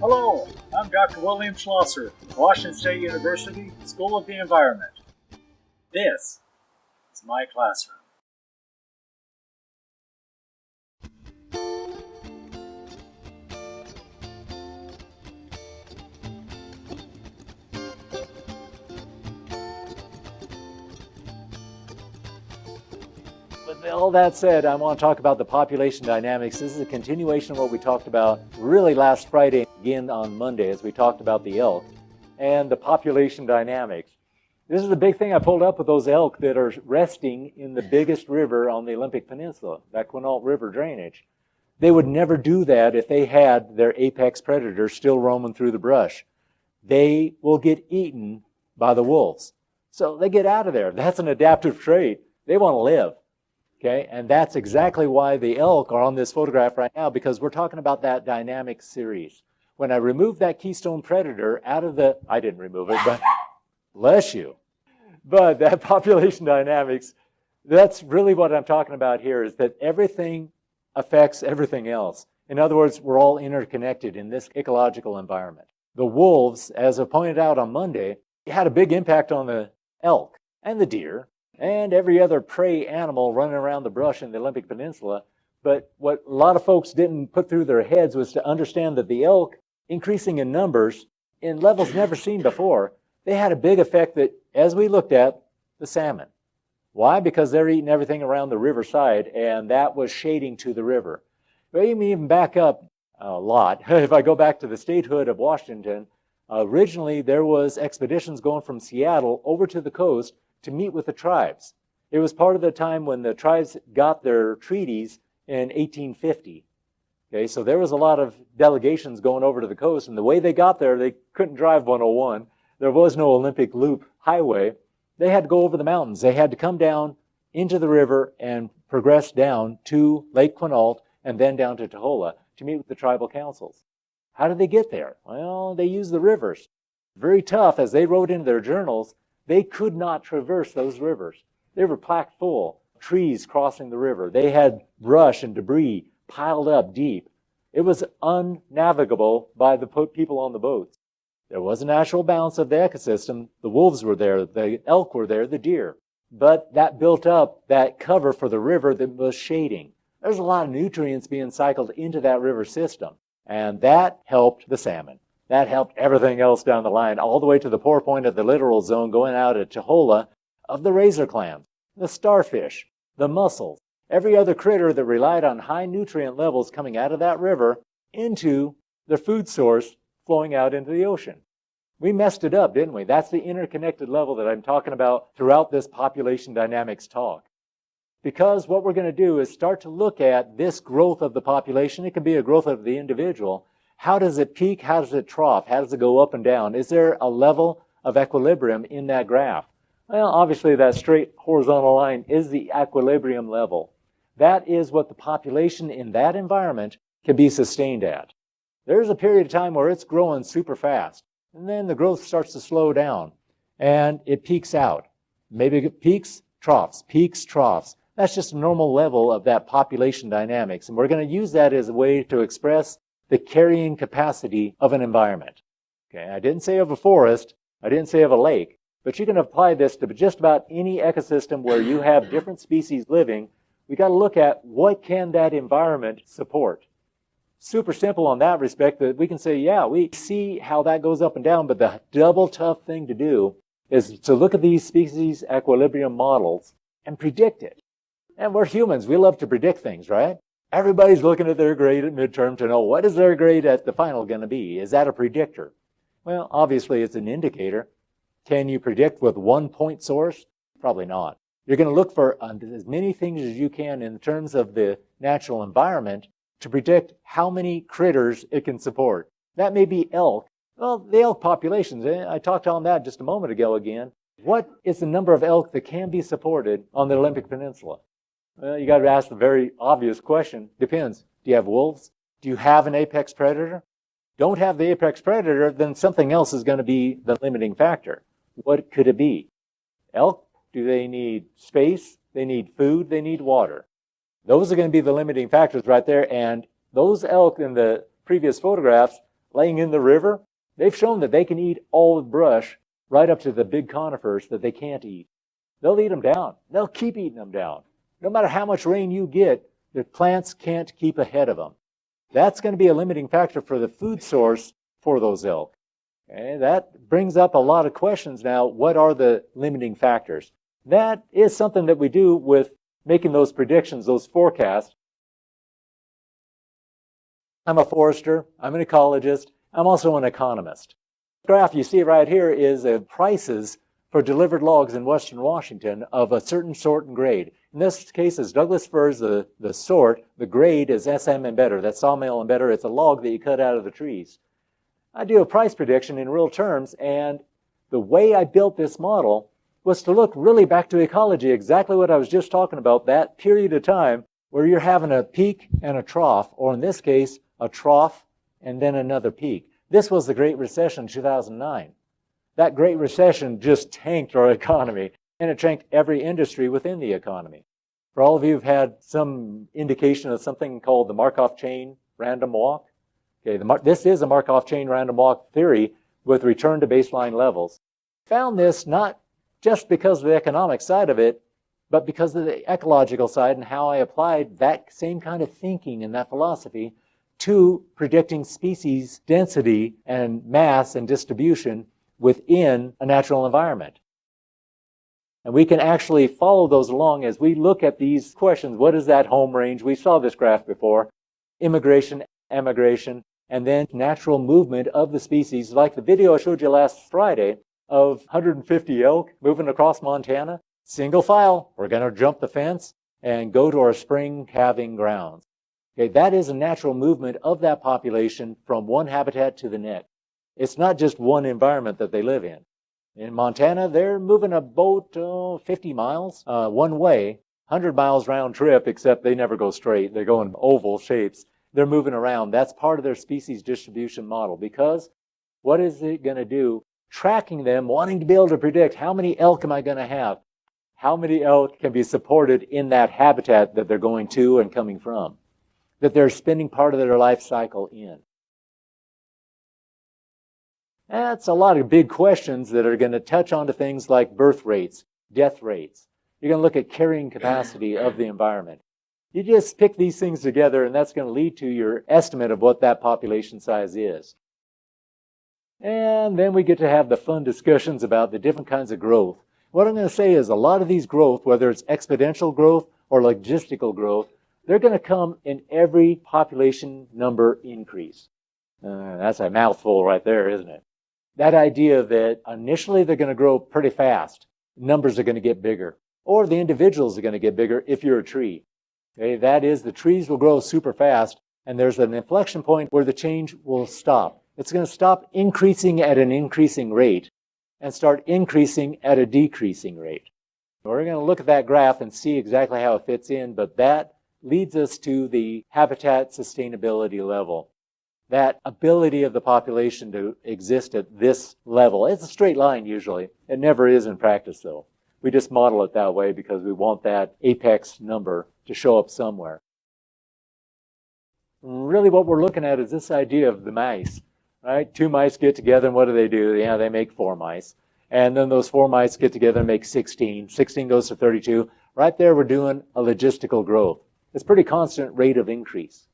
Hello, I'm Dr. William Schlosser, Washington State University, School of the Environment. This is my classroom. With all that said, I want to talk about the population dynamics. This is a continuation of what we talked about really last Friday, again on Monday, as we talked about the elk and the population dynamics. This is the big thing I pulled up with those elk that are resting in the biggest river on the Olympic Peninsula, that Quinault River drainage. They would never do that if they had their apex predator still roaming through the brush. They will get eaten by the wolves. So they get out of there. That's an adaptive trait. They want to live. Okay, and that's exactly why the elk are on this photograph right now, because we're talking about that dynamic series. When I removed that keystone predator out of the, I didn't remove it, but bless you. But that population dynamics, that's really what I'm talking about here, is that everything affects everything else. In other words, we're all interconnected in this ecological environment. The wolves, as I pointed out on Monday, had a big impact on the elk and the deer and every other prey animal running around the brush in the Olympic Peninsula. But what a lot of folks didn't put through their heads was to understand that the elk, increasing in numbers in levels never seen before, they had a big effect that, as we looked at, the salmon. Why? Because they're eating everything around the riverside, and that was shading to the river. But even back up a lot. If I go back to the Statehood of Washington, originally there was expeditions going from Seattle over to the coast to meet with the tribes. It was part of the time when the tribes got their treaties in 1850. Okay, so there was a lot of delegations going over to the coast, and the way they got there, they couldn't drive 101. There was no Olympic Loop highway. They had to go over the mountains. They had to come down into the river and progress down to Lake Quinault and then down to Taholah to meet with the tribal councils. How did they get there? Well, they used the rivers. Very tough, as they wrote in their journals, they could not traverse those rivers. They were packed full, trees crossing the river. They had brush and debris piled up deep. It was unnavigable by the people on the boats. There was a natural balance of the ecosystem. The wolves were there, the elk were there, the deer. But that built up that cover for the river that was shading. There's a lot of nutrients being cycled into that river system, and that helped the salmon. That helped everything else down the line, all the way to the pour point of the littoral zone going out at Taholah of the razor clams, the starfish, the mussels, every other critter that relied on high nutrient levels coming out of that river into their food source flowing out into the ocean. We messed it up, didn't we? That's the interconnected level that I'm talking about throughout this population dynamics talk. Because what we're going to do is start to look at this growth of the population. It can be a growth of the individual. How does it peak? How does it trough? How does it go up and down? Is there a level of equilibrium in that graph? Well, obviously that straight horizontal line is the equilibrium level. That is what the population in that environment can be sustained at. There's a period of time where it's growing super fast, and then the growth starts to slow down, and it peaks out. Maybe it peaks, troughs, peaks, troughs. That's just a normal level of that population dynamics, and we're going to use that as a way to express the carrying capacity of an environment. Okay, I didn't say of a forest, I didn't say of a lake, but you can apply this to just about any ecosystem where you have different species living. We got to look at what can that environment support. Super simple on that respect, that we can say, yeah, we see how that goes up and down, but the double tough thing to do is to look at these species equilibrium models and predict it. And we're humans, we love to predict things, right? Everybody's looking at their grade at midterm to know what is their grade at the final going to be. Is that a predictor? Well, obviously it's an indicator. Can you predict with one point source? Probably not. You're going to look for as many things as you can in terms of the natural environment to predict how many critters it can support. That may be elk. Well, the elk populations, I talked on that just a moment ago again. What is the number of elk that can be supported on the Olympic Peninsula? Well, you got to ask the very obvious question. Depends. Do you have wolves? Do you have an apex predator? Don't have the apex predator, then something else is going to be the limiting factor. What could it be? Elk, do they need space? They need food? They need water? Those are going to be the limiting factors right there. And those elk in the previous photographs laying in the river, they've shown that they can eat all the brush right up to the big conifers that they can't eat. They'll eat them down. They'll keep eating them down. No matter how much rain you get, the plants can't keep ahead of them. That's going to be a limiting factor for the food source for those elk. Okay, that brings up a lot of questions now. What are the limiting factors? That is something that we do with making those predictions, those forecasts. I'm a forester. I'm an ecologist. I'm also an economist. The graph you see right here is prices for delivered logs in western Washington of a certain sort and grade. In this case, it's Douglas firs, the sort. The grade is SM and better. That's sawmill and better. It's a log that you cut out of the trees. I do a price prediction in real terms, and the way I built this model was to look really back to ecology, exactly what I was just talking about, that period of time where you're having a peak and a trough, or in this case, a trough and then another peak. This was the Great Recession in 2009. That Great Recession just tanked our economy, and it tanked every industry within the economy. For all of you who've had some indication of something called the Markov chain random walk, okay, this is a Markov chain random walk theory with return to baseline levels. Found this not just because of the economic side of it, but because of the ecological side and how I applied that same kind of thinking and that philosophy to predicting species density and mass and distribution within a natural environment. And we can actually follow those along as we look at these questions. What is that home range? We saw this graph before. Immigration, emigration, and then natural movement of the species, like the video I showed you last Friday of 150 elk moving across Montana. Single file, we're going to jump the fence and go to our spring calving grounds. Okay, that is a natural movement of that population from one habitat to the next. It's not just one environment that they live in. In Montana, they're moving a boat 50 miles one way, 100 miles round trip, except they never go straight. They go in oval shapes. They're moving around. That's part of their species distribution model, because what is it going to do? Tracking them, wanting to be able to predict how many elk am I going to have? How many elk can be supported in that habitat that they're going to and coming from, that they're spending part of their life cycle in? That's a lot of big questions that are going to touch on to things like birth rates, death rates. You're going to look at carrying capacity of the environment. You just pick these things together, and that's going to lead to your estimate of what that population size is. And then we get to have the fun discussions about the different kinds of growth. What I'm going to say is a lot of these growth, whether it's exponential growth or logistical growth, they're going to come in every population number increase. That's a mouthful right there, isn't it? That idea that initially they're going to grow pretty fast. Numbers are going to get bigger. Or the individuals are going to get bigger if you're a tree. Okay, that is, the trees will grow super fast, and there's an inflection point where the change will stop. It's going to stop increasing at an increasing rate and start increasing at a decreasing rate. We're going to look at that graph and see exactly how it fits in, but that leads us to the habitat sustainability level. That ability of the population to exist at this level. It's a straight line usually. It never is in practice though. We just model it that way because we want that apex number to show up somewhere. Really what we're looking at is this idea of the mice. Right? 2 mice get together and what do? Yeah, they make 4 mice. And then those 4 mice get together and make 16. 16 goes to 32. Right there we're doing a logistical growth. It's a pretty constant rate of increase.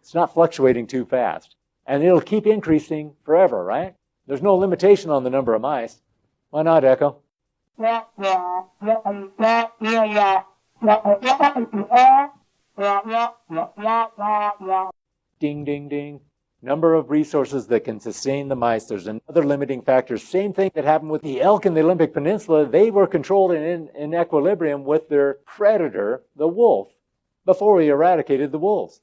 It's not fluctuating too fast. And it'll keep increasing forever, right? There's no limitation on the number of mice. Why not, Echo? Ding, ding, ding. Number of resources that can sustain the mice. There's another limiting factor. Same thing that happened with the elk in the Olympic Peninsula. They were controlled and in equilibrium with their predator, the wolf, before we eradicated the wolves.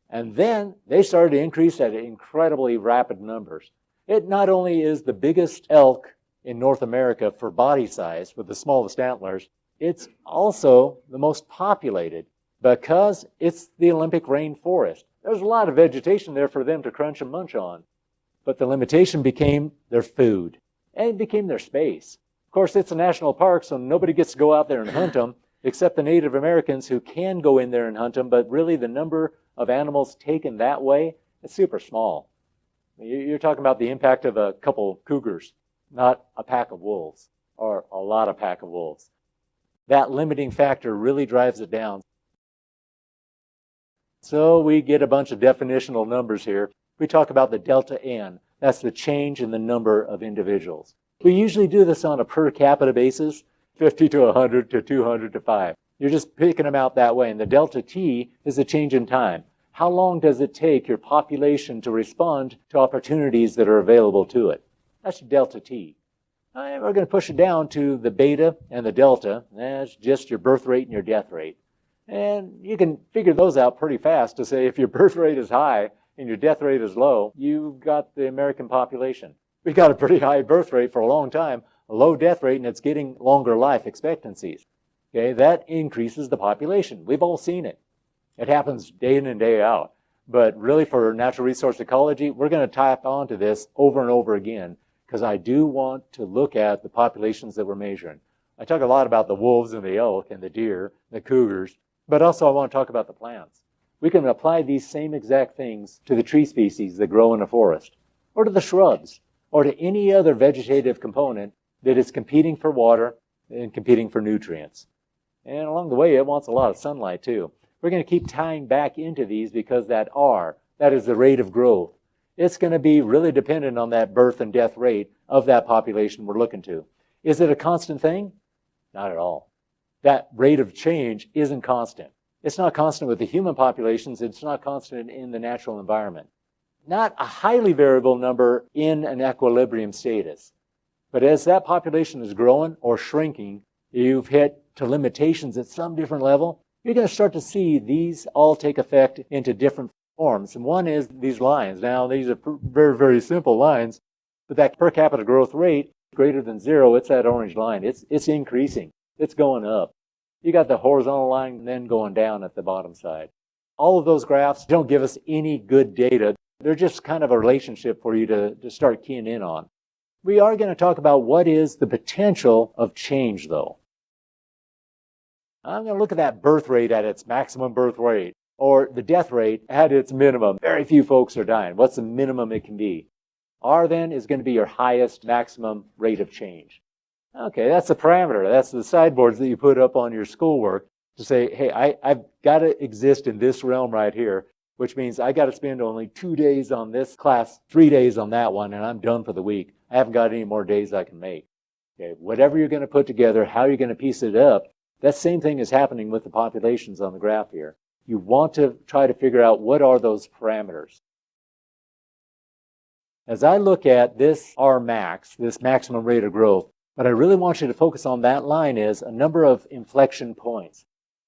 And then they started to increase at incredibly rapid numbers. It not only is the biggest elk in North America for body size with the smallest antlers, it's also the most populated because it's the Olympic rainforest. There's a lot of vegetation there for them to crunch and munch on. But the limitation became their food, and it became their space. Of course, it's a national park, so nobody gets to go out there and hunt them, except the Native Americans who can go in there and hunt them, but really the number of animals taken that way is super small. You're talking about the impact of a couple cougars, not a pack of wolves or a lot of pack of wolves. That limiting factor really drives it down. So we get a bunch of definitional numbers here. We talk about the delta N. That's the change in the number of individuals. We usually do this on a per capita basis, 50 to 100 to 200 to 5. You're just picking them out that way. And the delta T is the change in time. How long does it take your population to respond to opportunities that are available to it? That's your delta T. We're going to push it down to the beta and the delta. That's just your birth rate and your death rate. And you can figure those out pretty fast to say if your birth rate is high and your death rate is low, you've got the American population. We've got a pretty high birth rate for a long time, a low death rate, and it's getting longer life expectancies. Okay, that increases the population. We've all seen it. It happens day in and day out. But really for natural resource ecology, we're going to tap onto this over and over again because I do want to look at the populations that we're measuring. I talk a lot about the wolves and the elk and the deer, the cougars, but also I want to talk about the plants. We can apply these same exact things to the tree species that grow in a forest, or to the shrubs, or to any other vegetative component that is competing for water and competing for nutrients. And along the way, it wants a lot of sunlight too. We're going to keep tying back into these because that R, that is the rate of growth, it's going to be really dependent on that birth and death rate of that population we're looking to. Is it a constant thing? Not at all. That rate of change isn't constant. It's not constant with the human populations. It's not constant in the natural environment. Not a highly variable number in an equilibrium status. But as that population is growing or shrinking, you've hit to limitations at some different level, you're going to start to see these all take effect into different forms. And one is these lines. Now, these are very, very simple lines, but that per capita growth rate greater than 0, it's that orange line. It's increasing. It's going up. You got the horizontal line then going down at the bottom side. All of those graphs don't give us any good data. They're just kind of a relationship for you to start keying in on. We are going to talk about what is the potential of change, though. I'm going to look at that birth rate at its maximum birth rate, or the death rate at its minimum. Very few folks are dying. What's the minimum it can be? R then is going to be your highest maximum rate of change. Okay, that's the parameter. That's the sideboards that you put up on your schoolwork to say, hey, I've got to exist in this realm right here, which means I got to spend only 2 days on this class, 3 days on that one, and I'm done for the week. I haven't got any more days I can make. Okay, whatever you're going to put together, how you're going to piece it up, that same thing is happening with the populations on the graph here. You want to try to figure out what are those parameters. As I look at this R max, this maximum rate of growth, what I really want you to focus on that line is a number of inflection points.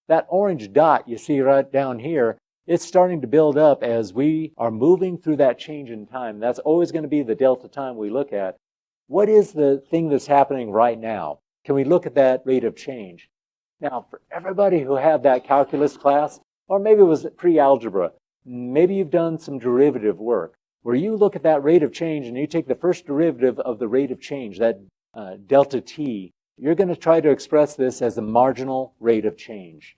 That orange dot you see right down here, it's starting to build up as we are moving through that change in time. That's always going to be the delta time we look at. What is the thing that's happening right now? Can we look at that rate of change? Now, for everybody who had that calculus class, or maybe it was pre-algebra, maybe you've done some derivative work, where you look at that rate of change and you take the first derivative of the rate of change, that delta t, you're going to try to express this as the marginal rate of change.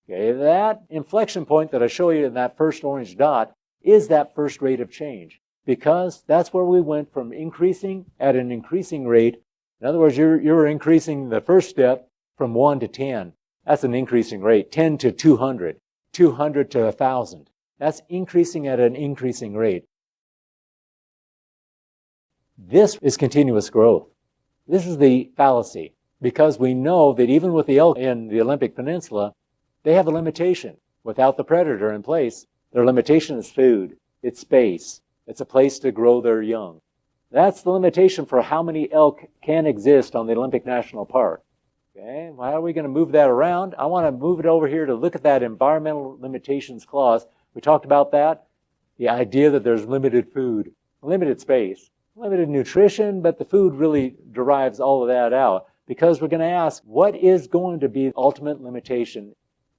Okay, that inflection point that I show you in that first orange dot is that first rate of change, because that's where we went from increasing at an increasing rate. In other words, you're increasing the first step from 1 to 10. That's an increasing rate. 10 to 200, 200 to 1,000. That's increasing at an increasing rate. This is continuous growth. This is the fallacy, because we know that even with the elk in the Olympic Peninsula, they have a limitation. Without the predator in place, their limitation is food, it's space, it's a place to grow their young. That's the limitation for how many elk can exist on the Olympic National Park. Okay, how are we going to move that around? I want to move it over here to look at that environmental limitations clause. We talked about that. The idea that there's limited food, limited space, limited nutrition, but the food really derives all of that out, because we're going to ask, what is going to be the ultimate limitation?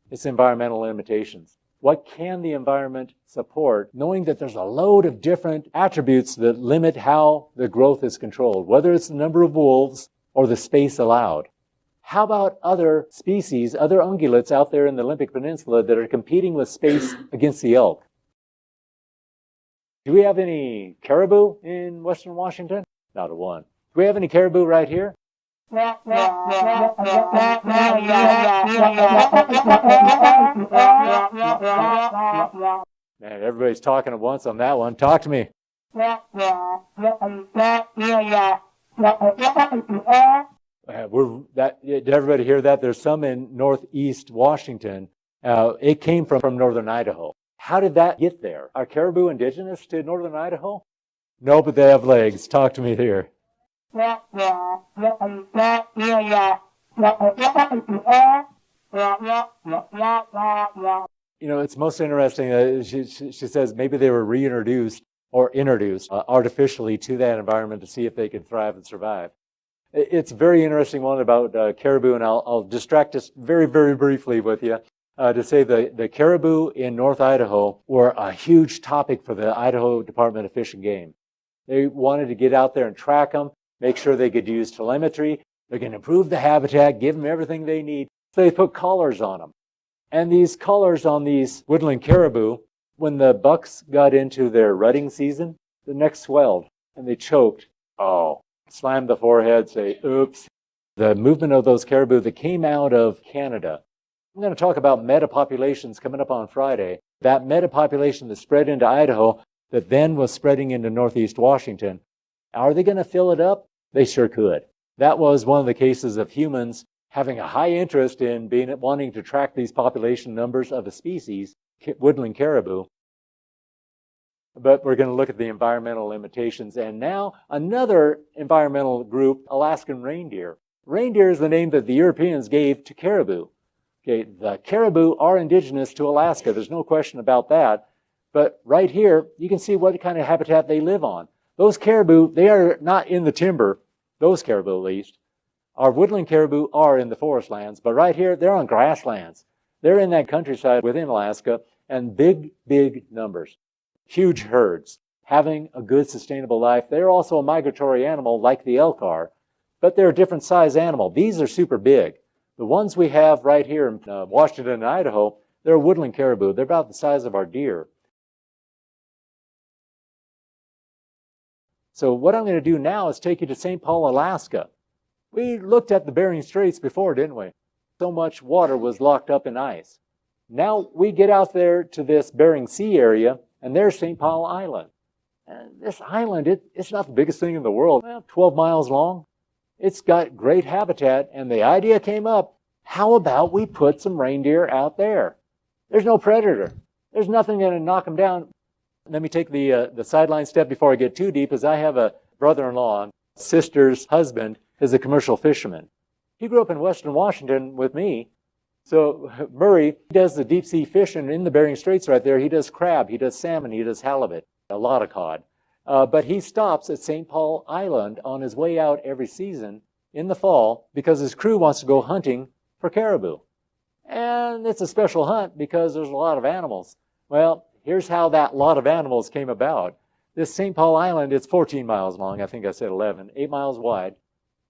It's environmental limitations. What can the environment support, knowing that there's a load of different attributes that limit how the growth is controlled, whether it's the number of wolves or the space allowed? How about other species, other ungulates out there in the Olympic Peninsula that are competing with space against the elk? Do we have any caribou in Western Washington? Not a one. Do we have any caribou right here? Man, everybody's talking at once on that one. Talk to me. Did everybody hear that? There's some in northeast Washington. It came from northern Idaho. How did that get there? Are caribou indigenous to northern Idaho? No, but they have legs. Talk to me here. It's most interesting. She says maybe they were reintroduced or introduced artificially to that environment to see if they could thrive and survive. It's a very interesting one about caribou, and I'll distract us very, very briefly with you to say the caribou in North Idaho were a huge topic for the Idaho Department of Fish and Game. They wanted to get out there and track them, make sure they could use telemetry. They can improve the habitat, give them everything they need. So they put collars on them. And these collars on these woodland caribou, when the bucks got into their rutting season, the neck swelled and they choked. Oh, slammed the forehead, say, oops. The movement of those caribou that came out of Canada. I'm going to talk about metapopulations coming up on Friday. That metapopulation that spread into Idaho that then was spreading into northeast Washington. Are they going to fill it up? They sure could. That was one of the cases of humans having a high interest in wanting to track these population numbers of a species, woodland caribou. But we're going to look at the environmental limitations. And now another environmental group, Alaskan reindeer. Reindeer is the name that the Europeans gave to caribou. Okay, the caribou are indigenous to Alaska. There's no question about that. But right here, you can see what kind of habitat they live on. Those caribou, they are not in the timber, those caribou at least. Our woodland caribou are in the forest lands, but right here, they're on grasslands. They're in that countryside within Alaska, and big, big numbers. Huge herds, having a good sustainable life. They're also a migratory animal like the elk are, but they're a different size animal. These are super big. The ones we have right here in Washington and Idaho, they're woodland caribou. They're about the size of our deer. So what I'm going to do now is take you to St. Paul, Alaska. We looked at the Bering Straits before, didn't we? So much water was locked up in ice. Now we get out there to this Bering Sea area, and there's St. Paul Island. And this island, it's not the biggest thing in the world. Well, 12 miles long. It's got great habitat, and the idea came up, how about we put some reindeer out there? There's no predator. There's nothing going to knock them down. Let me take the sideline step before I get too deep, as I have a brother-in-law, sister's husband, is a commercial fisherman. He grew up in Western Washington with me. So Murray, he does the deep sea fishing in the Bering Straits right there. He does crab, he does salmon, he does halibut, a lot of cod. But he stops at St. Paul Island on his way out every season in the fall because his crew wants to go hunting for caribou. And it's a special hunt because there's a lot of animals. Well, here's how that lot of animals came about. This St. Paul Island, it's 14 miles long. I think I said 11, 8 miles wide.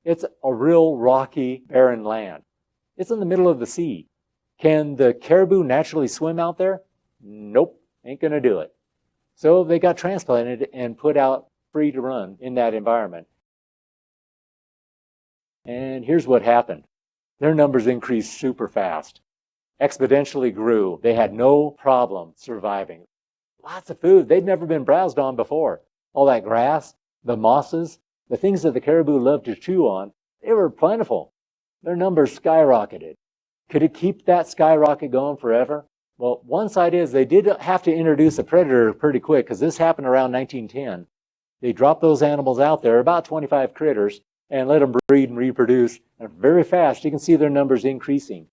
It's a real rocky, barren land. It's in the middle of the sea. Can the caribou naturally swim out there? Nope, ain't going to do it. So they got transplanted and put out free to run in that environment. And here's what happened. Their numbers increased super fast. Exponentially grew. They had no problem surviving. Lots of food. They'd never been browsed on before. All that grass, the mosses, the things that the caribou love to chew on, they were plentiful. Their numbers skyrocketed. Could it keep that skyrocket going forever? Well, one side is they did have to introduce a predator pretty quick because this happened around 1910. They dropped those animals out there, about 25 critters, and let them breed and reproduce. And very fast, you can see their numbers increasing.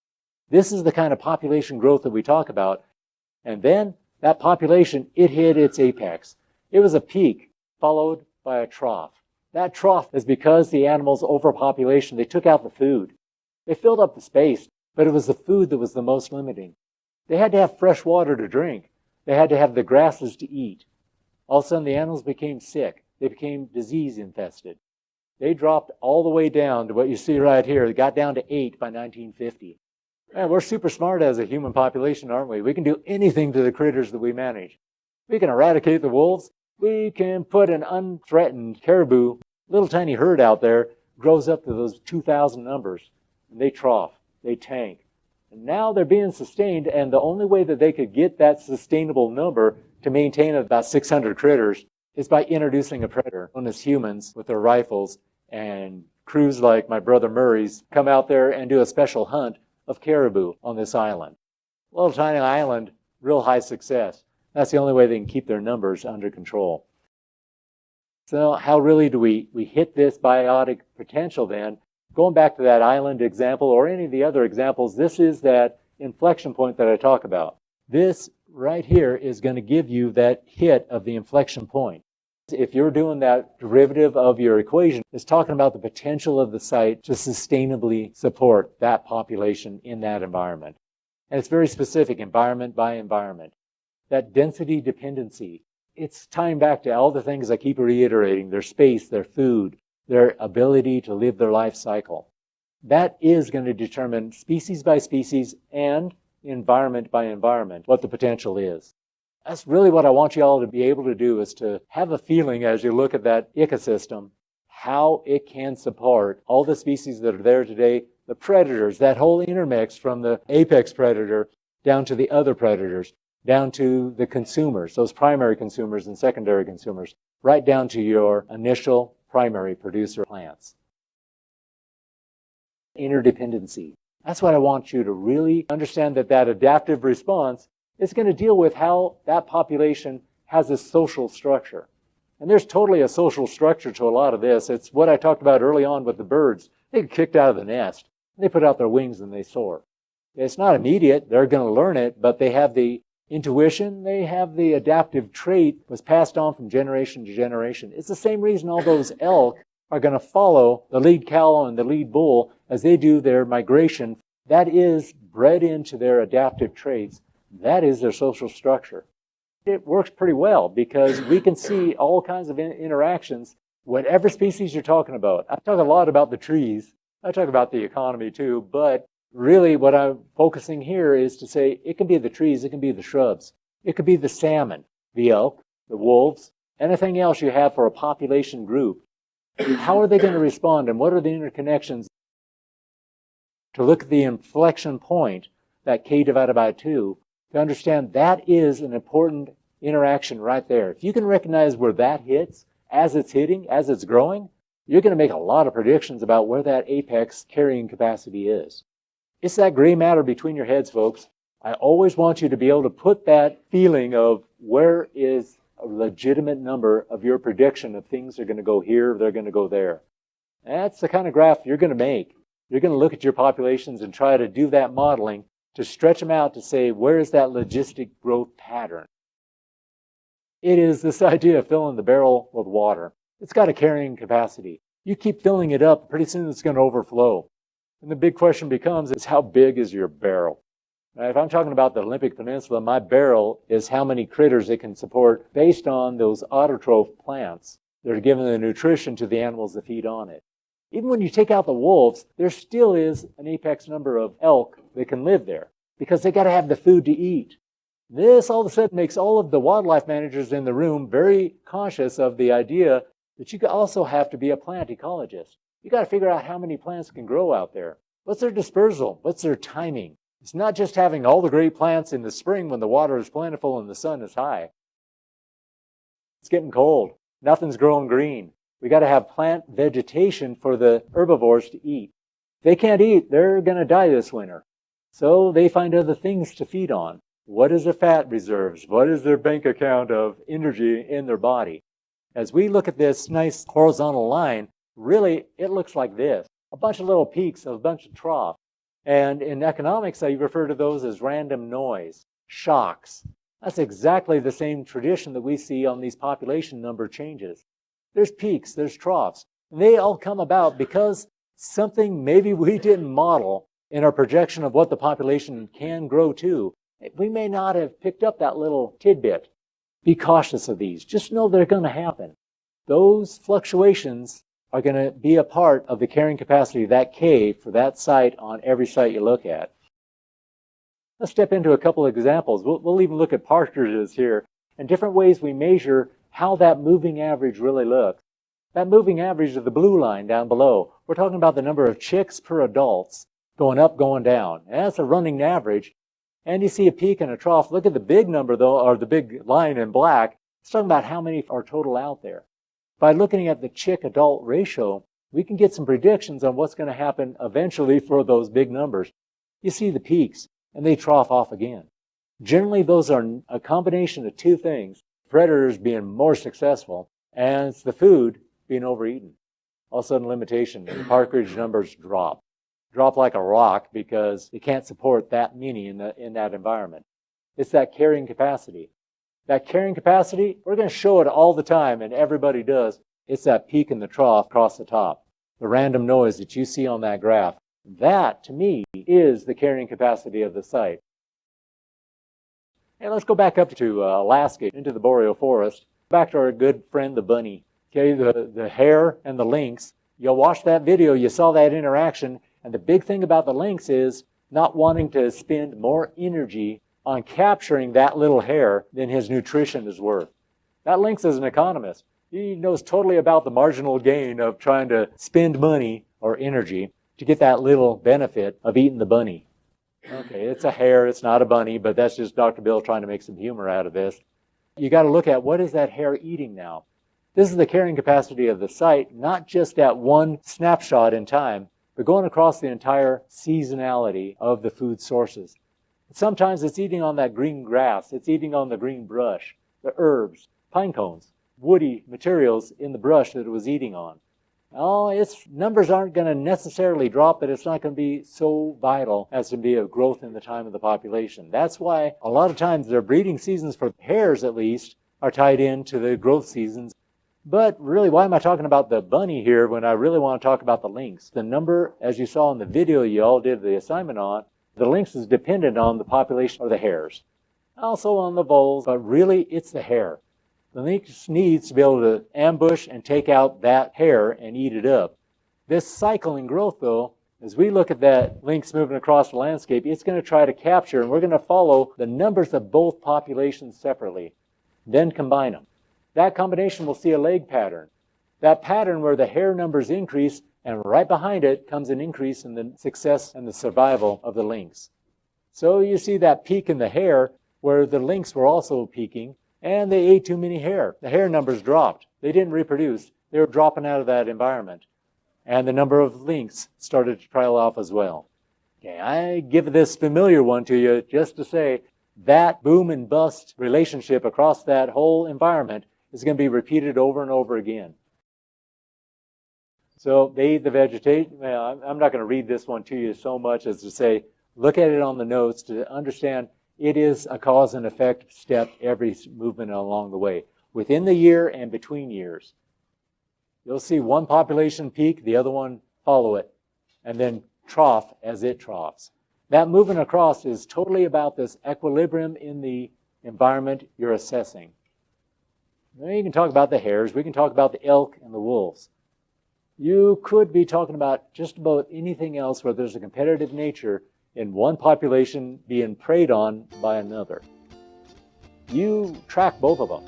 This is the kind of population growth that we talk about. And then that population, it hit its apex. It was a peak followed by a trough. That trough is because the animals' overpopulation, they took out the food. They filled up the space, but it was the food that was the most limiting. They had to have fresh water to drink. They had to have the grasses to eat. All of a sudden, the animals became sick. They became disease infested. They dropped all the way down to what you see right here. They got down to 8 by 1950. Man, we're super smart as a human population, aren't we? We can do anything to the critters that we manage. We can eradicate the wolves. We can put an unthreatened caribou, little tiny herd out there, grows up to those 2,000 numbers. And they trough, they tank. And now they're being sustained, and the only way that they could get that sustainable number to maintain about 600 critters is by introducing a predator, known as humans, with their rifles, and crews like my brother Murray's come out there and do a special hunt of caribou on this island. Little tiny island, real high success. That's the only way they can keep their numbers under control. So how really do we hit this biotic potential then? Going back to that island example or any of the other examples, this is that inflection point that I talk about. This right here is going to give you that hit of the inflection point. If you're doing that derivative of your equation, it's talking about the potential of the site to sustainably support that population in that environment. And it's very specific, environment by environment. That density dependency, it's tying back to all the things I keep reiterating, their space, their food, their ability to live their life cycle. That is going to determine species by species and environment by environment what the potential is. That's really what I want you all to be able to do, is to have a feeling as you look at that ecosystem, how it can support all the species that are there today, the predators, that whole intermix from the apex predator down to the other predators, down to the consumers, those primary consumers and secondary consumers, right down to your initial primary producer plants. Interdependency. That's what I want you to really understand, that adaptive response is going to deal with how that population has a social structure. And there's totally a social structure to a lot of this. It's what I talked about early on with the birds. They get kicked out of the nest. They put out their wings and they soar. It's not immediate. They're going to learn it, but they have the intuition. They have the adaptive trait was passed on from generation to generation. It's the same reason all those elk are going to follow the lead cow and the lead bull as they do their migration. That is bred into their adaptive traits. That is their social structure. It works pretty well because we can see all kinds of interactions, whatever species you're talking about. I talk a lot about the trees. I talk about the economy too, but really what I'm focusing here is to say it can be the trees, it can be the shrubs, it could be the salmon, the elk, the wolves, anything else you have for a population group. How are they going to respond, and what are the interconnections? To look at the inflection point, that K divided by 2, to understand that is an important interaction right there. If you can recognize where that hits, as it's hitting, as it's growing, you're going to make a lot of predictions about where that apex carrying capacity is. It's that gray matter between your heads, folks. I always want you to be able to put that feeling of where is a legitimate number of your prediction of things are going to go here, they're going to go there. That's the kind of graph you're going to make. You're going to look at your populations and try to do that modeling to stretch them out to say, where is that logistic growth pattern? It is this idea of filling the barrel with water. It's got a carrying capacity. You keep filling it up, pretty soon it's going to overflow. And the big question becomes, is how big is your barrel? Now, if I'm talking about the Olympic Peninsula, my barrel is how many critters it can support based on those autotroph plants that are giving the nutrition to the animals that feed on it. Even when you take out the wolves, there still is an apex number of elk that can live there because they got to have the food to eat. This all of a sudden makes all of the wildlife managers in the room very conscious of the idea that you also have to be a plant ecologist. You got to figure out how many plants can grow out there. What's their dispersal? What's their timing? It's not just having all the great plants in the spring when the water is plentiful and the sun is high. It's getting cold. Nothing's growing green. We got to have plant vegetation for the herbivores to eat. If they can't eat, they're going to die this winter. So they find other things to feed on. What is their fat reserves? What is their bank account of energy in their body? As we look at this nice horizontal line, really it looks like this. A bunch of little peaks, a bunch of troughs. And in economics, I refer to those as random noise, shocks. That's exactly the same tradition that we see on these population number changes. There's peaks, there's troughs. And they all come about because something maybe we didn't model in our projection of what the population can grow to. We may not have picked up that little tidbit. Be cautious of these. Just know they're going to happen. Those fluctuations are going to be a part of the carrying capacity of that K for that site on every site you look at. Let's step into a couple of examples. We'll even look at partridges here and different ways we measure how that moving average really looks. That moving average of the blue line down below, we're talking about the number of chicks per adults going up, going down. And that's a running average. And you see a peak and a trough. Look at the big number, though, or the big line in black. It's talking about how many are total out there. By looking at the chick-adult ratio, we can get some predictions on what's going to happen eventually for those big numbers. You see the peaks, and they trough off again. Generally, those are a combination of two things: predators being more successful, and it's the food being overeaten. All of a sudden, limitation, and partridge numbers drop like a rock because they can't support that many in that environment. It's that carrying capacity. That carrying capacity, we're going to show it all the time, and everybody does. It's that peak and the trough across the top. The random noise that you see on that graph, that, to me, is the carrying capacity of the site. And let's go back up to Alaska, into the boreal forest, back to our good friend the bunny. Okay, the hare and the lynx. You watched that video, you saw that interaction, and the big thing about the lynx is not wanting to spend more energy on capturing that little hare than his nutrition is worth. That lynx is an economist. He knows totally about the marginal gain of trying to spend money or energy to get that little benefit of eating the bunny. Okay, it's a hare, it's not a bunny, but that's just Dr. Bill trying to make some humor out of this. You got to look at what is that hare eating now. This is the carrying capacity of the site, not just at one snapshot in time, but going across the entire seasonality of the food sources. Sometimes it's eating on that green grass, it's eating on the green brush, the herbs, pine cones, woody materials in the brush that it was eating on. Oh, its numbers aren't going to necessarily drop, but it's not going to be so vital as to be a growth in the time of the population. That's why a lot of times their breeding seasons, for hares at least, are tied into the growth seasons. But really, why am I talking about the bunny here when I really want to talk about the lynx? The number, as you saw in the video you all did the assignment on, the lynx is dependent on the population of the hares. Also on the voles, but really it's the hare. The lynx needs to be able to ambush and take out that hare and eat it up. This cycle in growth, though, as we look at that lynx moving across the landscape, it's going to try to capture, and we're going to follow the numbers of both populations separately, then combine them. That combination will see a leg pattern. That pattern where the hare numbers increase, and right behind it comes an increase in the success and the survival of the lynx. So you see that peak in the hare where the lynx were also peaking, and they ate too many hare. The hare numbers dropped. They didn't reproduce. They were dropping out of that environment. And the number of lynx started to trail off as well. Okay, I give this familiar one to you just to say that boom and bust relationship across that whole environment is going to be repeated over and over again. So they eat the vegetation. Well, I'm not going to read this one to you so much as to say, look at it on the notes to understand it is a cause and effect step every movement along the way, within the year and between years. You'll see one population peak, the other one follow it, and then trough as it troughs. That movement across is totally about this equilibrium in the environment you're assessing. Now you can talk about the hares, we can talk about the elk and the wolves. You could be talking about just about anything else where there's a competitive nature in one population being preyed on by another. You track both of them.